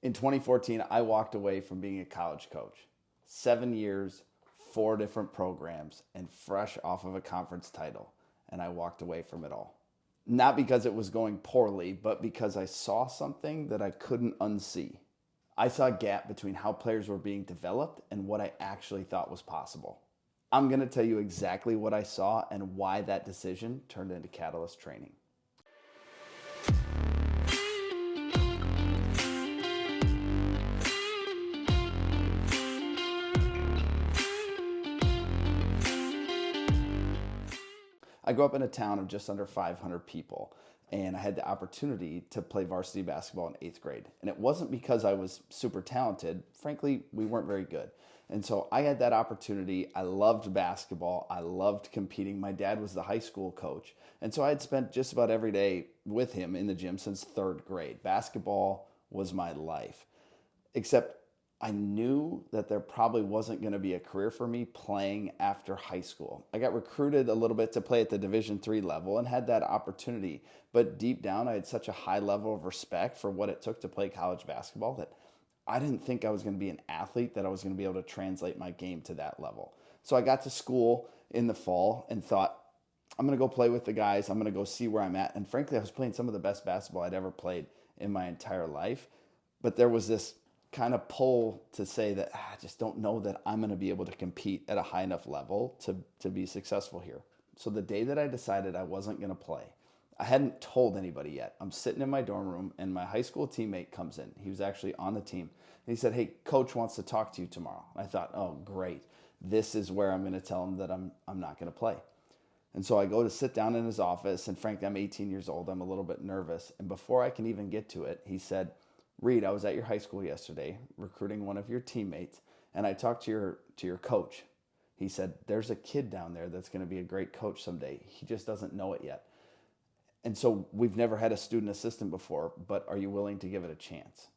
In 2014, I walked away from being a college coach. 7 years, 4 different programs, and fresh off of a conference title. And I walked away from it all. Not because it was going poorly, but because I saw something that I couldn't unsee. I saw a gap between how players were being developed and what I actually thought was possible. I'm going to tell you exactly what I saw and why that decision turned into Catalyst Training. I grew up in a town of just under 500 people, and I had the opportunity to play varsity basketball in 8th grade. And it wasn't because I was super talented. Frankly, we weren't very good. And so I had that opportunity. I loved basketball. I loved competing. My dad was the high school coach. And so I had spent just about every day with him in the gym since 3rd grade. Basketball was my life. Except I knew that there probably wasn't going to be a career for me playing after high school. I got recruited a little bit to play at the Division III level and had that opportunity. But deep down, I had such a high level of respect for what it took to play college basketball that I didn't think I was going to be an athlete, that I was going to be able to translate my game to that level. So I got to school in the fall and thought, I'm going to go play with the guys. I'm going to go see where I'm at. And frankly, I was playing some of the best basketball I'd ever played in my entire life. But there was this kind of pull to say that I just don't know that I'm going to be able to compete at a high enough level to be successful here. So the day that I decided I wasn't going to play, I hadn't told anybody yet. I'm sitting in my dorm room and my high school teammate comes in. He was actually on the team. And he said, "Hey, coach wants to talk to you tomorrow." And I thought, "Oh, great. This is where I'm going to tell him that I'm not going to play." And so I go to sit down in his office, and frankly, I'm 18 years old. I'm a little bit nervous. And before I can even get to it, he said, "Reed, I was at your high school yesterday recruiting one of your teammates, and I talked to your coach. He said, there's a kid down there that's going to be a great coach someday. He just doesn't know it yet. And so we've never had a student assistant before, but are you willing to give it a chance?"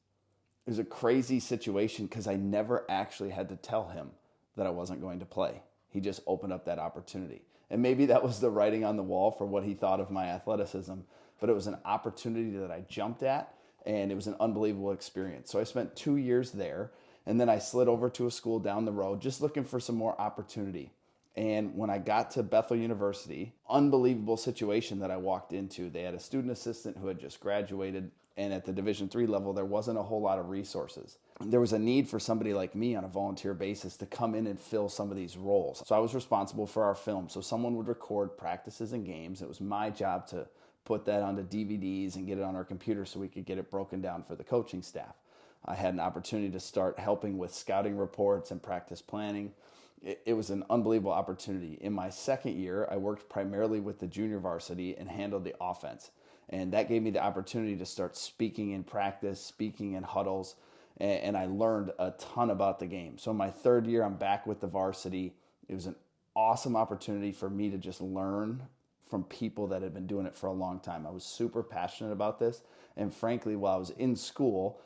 It was a crazy situation because I never actually had to tell him that I wasn't going to play. He just opened up that opportunity. And maybe that was the writing on the wall for what he thought of my athleticism, but it was an opportunity that I jumped at. And it was an unbelievable experience. So I spent 2 years there, and then I slid over to a school down the road just looking for some more opportunity. And when I got to Bethel University, unbelievable situation that I walked into. They had a student assistant who had just graduated, and at the Division III level, there wasn't a whole lot of resources. There was a need for somebody like me on a volunteer basis to come in and fill some of these roles. So I was responsible for our film. So someone would record practices and games. It was my job to put that onto DVDs and get it on our computer so we could get it broken down for the coaching staff. I had an opportunity to start helping with scouting reports and practice planning. It was an unbelievable opportunity. In my 2nd year, I worked primarily with the junior varsity and handled the offense. And that gave me the opportunity to start speaking in practice, speaking in huddles, and I learned a ton about the game. So in my 3rd year, I'm back with the varsity. It was an awesome opportunity for me to just learn from people that had been doing it for a long time. I was super passionate about this. And frankly, while I was in school,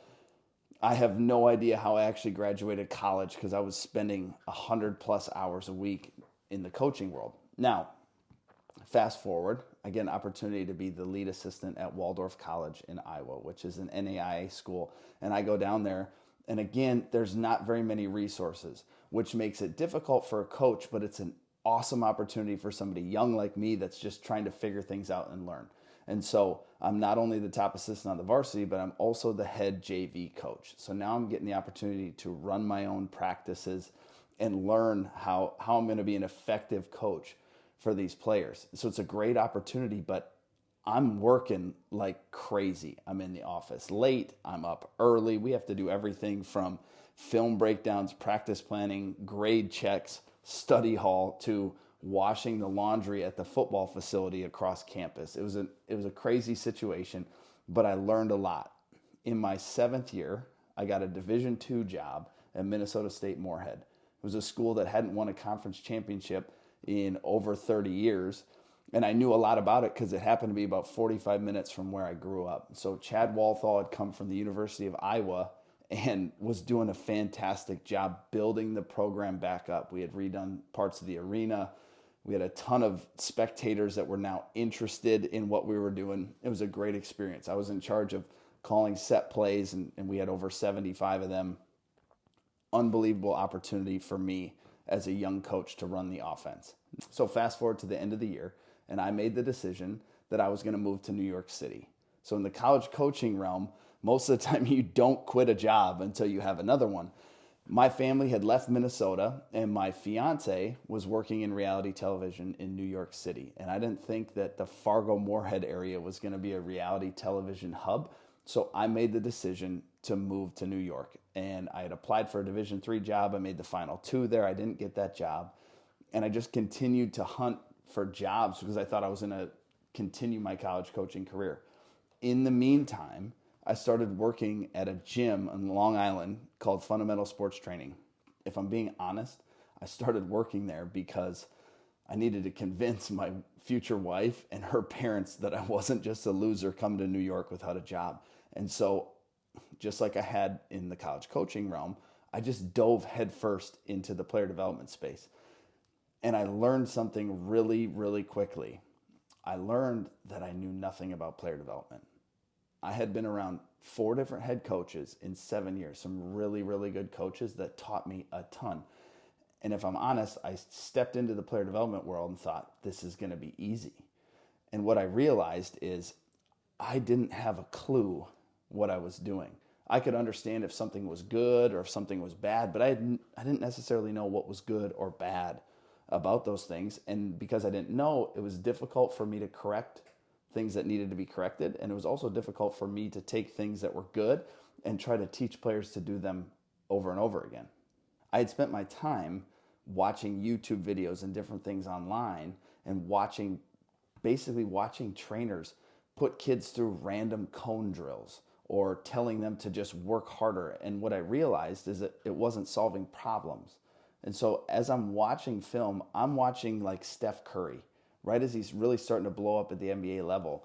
I have no idea how I actually graduated college because I was spending 100+ hours a week in the coaching world. Now, fast forward, I get an opportunity to be the lead assistant at Waldorf College in Iowa, which is an NAIA school. And I go down there, and again, there's not very many resources, which makes it difficult for a coach, but it's an awesome opportunity for somebody young like me that's just trying to figure things out and learn. And so I'm not only the top assistant on the varsity, but I'm also the head JV coach. So now I'm getting the opportunity to run my own practices and learn how I'm going to be an effective coach for these players. So it's a great opportunity, but I'm working like crazy. I'm in the office late, I'm up early. We have to do everything from film breakdowns, practice planning, grade checks, study hall, to washing the laundry at the football facility across campus. It was a crazy situation, but I learned a lot. In my 7th year, I got a Division II job at Minnesota State Moorhead. It was a school that hadn't won a conference championship in over 30 years, and I knew a lot about it because it happened to be about 45 minutes from where I grew up. So Chad Walthall had come from the University of Iowa and was doing a fantastic job building the program back up. We had redone parts of the arena. We had a ton of spectators that were now interested in what we were doing. It was a great experience. I was in charge of calling set plays, and we had over 75 of them. Unbelievable opportunity for me as a young coach to run the offense. So fast forward to the end of the year, and I made the decision that I was going to move to New York City. So in the college coaching realm, most of the time you don't quit a job until you have another one. My family had left Minnesota, and my fiance was working in reality television in New York City. And I didn't think that the Fargo-Moorhead area was going to be a reality television hub. So I made the decision to move to New York. And I had applied for a Division III job. I made the final two there. I didn't get that job. And I just continued to hunt for jobs because I thought I was going to continue my college coaching career. In the meantime, I started working at a gym on Long Island called Fundamental Sports Training. If I'm being honest, I started working there because I needed to convince my future wife and her parents that I wasn't just a loser coming to New York without a job. And so, just like I had in the college coaching realm, I just dove headfirst into the player development space. And I learned something really, really quickly. I learned that I knew nothing about player development. I had been around 4 different head coaches in 7 years, some really, really good coaches that taught me a ton. And if I'm honest, I stepped into the player development world and thought, this is going to be easy. And what I realized is I didn't have a clue what I was doing. I could understand if something was good or if something was bad, but I didn't necessarily know what was good or bad about those things. And because I didn't know, it was difficult for me to correct things that needed to be corrected. And it was also difficult for me to take things that were good and try to teach players to do them over and over again. I had spent my time watching YouTube videos and different things online and basically watching trainers put kids through random cone drills or telling them to just work harder. And what I realized is that it wasn't solving problems. And so as I'm watching film, I'm watching like Steph Curry, right as he's really starting to blow up at the NBA level.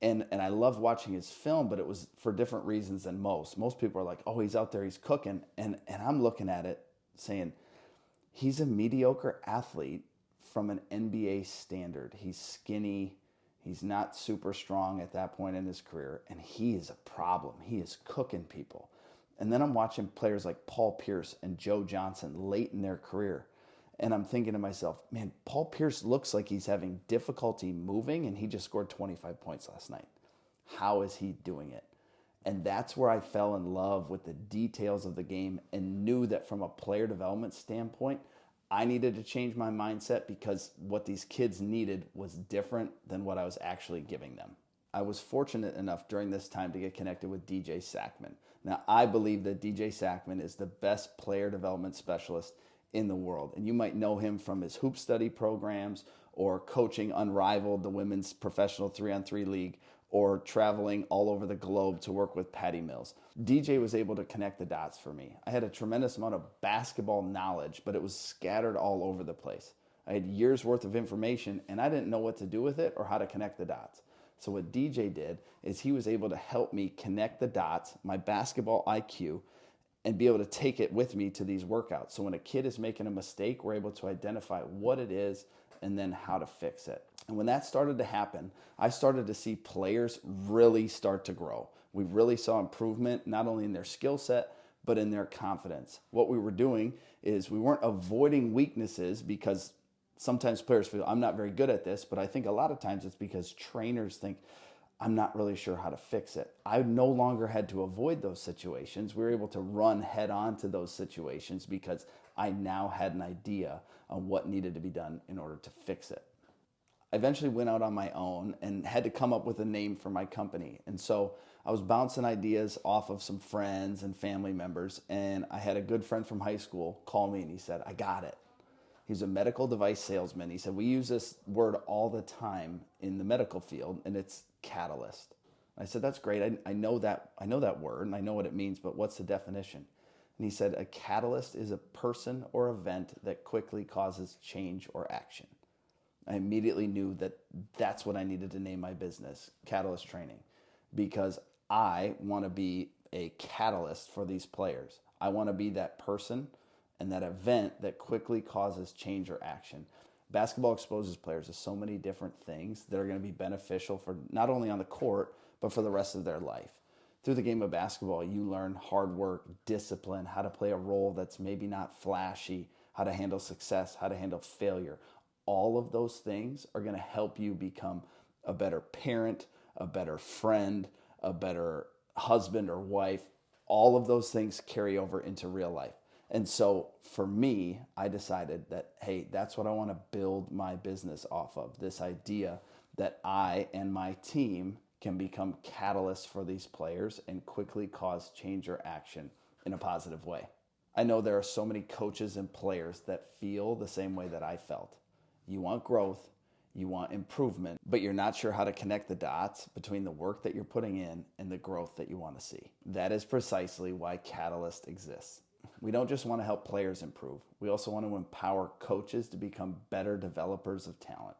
And I loved watching his film, but it was for different reasons than most. Most people are like, oh, he's out there, he's cooking. And I'm looking at it saying, he's a mediocre athlete from an NBA standard. He's skinny. He's not super strong at that point in his career. And he is a problem. He is cooking people. And then I'm watching players like Paul Pierce and Joe Johnson late in their career. And I'm thinking to myself, man, Paul Pierce looks like he's having difficulty moving, and he just scored 25 points last night. How is he doing it? And that's where I fell in love with the details of the game and knew that from a player development standpoint, I needed to change my mindset because what these kids needed was different than what I was actually giving them. I was fortunate enough during this time to get connected with DJ Sackman. Now, I believe that DJ Sackman is the best player development specialist in the world. And you might know him from his hoop study programs or coaching Unrivaled, the women's professional 3-on-3 league, or traveling all over the globe to work with Patty Mills. DJ was able to connect the dots for me. I had a tremendous amount of basketball knowledge, but it was scattered all over the place. I had years worth of information and I didn't know what to do with it or how to connect the dots. So what DJ did is he was able to help me connect the dots, my basketball IQ, and be able to take it with me to these workouts. So when a kid is making a mistake, we're able to identify what it is and then how to fix it. And when that started to happen, I started to see players really start to grow. We really saw improvement, not only in their skill set, but in their confidence. What we were doing is we weren't avoiding weaknesses because sometimes players feel, I'm not very good at this, but I think a lot of times it's because trainers think, I'm not really sure how to fix it. I no longer had to avoid those situations. We were able to run head on to those situations because I now had an idea on what needed to be done in order to fix it. I eventually went out on my own and had to come up with a name for my company. And so I was bouncing ideas off of some friends and family members. And I had a good friend from high school call me and he said, I got it. He's a medical device salesman. He said, we use this word all the time in the medical field, and it's catalyst. I said, that's great. I know that word and I know what it means, but what's the definition? And he said, a catalyst is a person or event that quickly causes change or action. I immediately knew that that's what I needed to name my business, Catalyst Training, because I want to be a catalyst for these players. I want to be that person and that event that quickly causes change or action. Basketball exposes players to so many different things that are going to be beneficial for not only on the court, but for the rest of their life. Through the game of basketball, you learn hard work, discipline, how to play a role that's maybe not flashy, how to handle success, how to handle failure. All of those things are going to help you become a better parent, a better friend, a better husband or wife. All of those things carry over into real life. And so for me, I decided that, hey, that's what I want to build my business off of. This idea that I and my team can become catalysts for these players and quickly cause change or action in a positive way. I know there are so many coaches and players that feel the same way that I felt. You want growth, you want improvement, but you're not sure how to connect the dots between the work that you're putting in and the growth that you want to see. That is precisely why Catalyst exists. We don't just want to help players improve. We also want to empower coaches to become better developers of talent.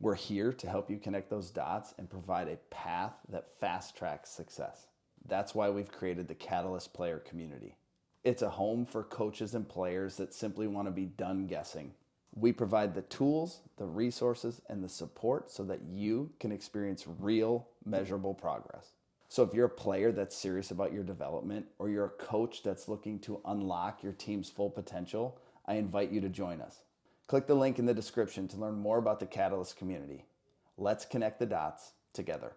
We're here to help you connect those dots and provide a path that fast tracks success. That's why we've created the Catalyst Player Community. It's a home for coaches and players that simply want to be done guessing. We provide the tools, the resources, and the support so that you can experience real, measurable progress. So if you're a player that's serious about your development, or you're a coach that's looking to unlock your team's full potential, I invite you to join us. Click the link in the description to learn more about the Catalyst community. Let's connect the dots together.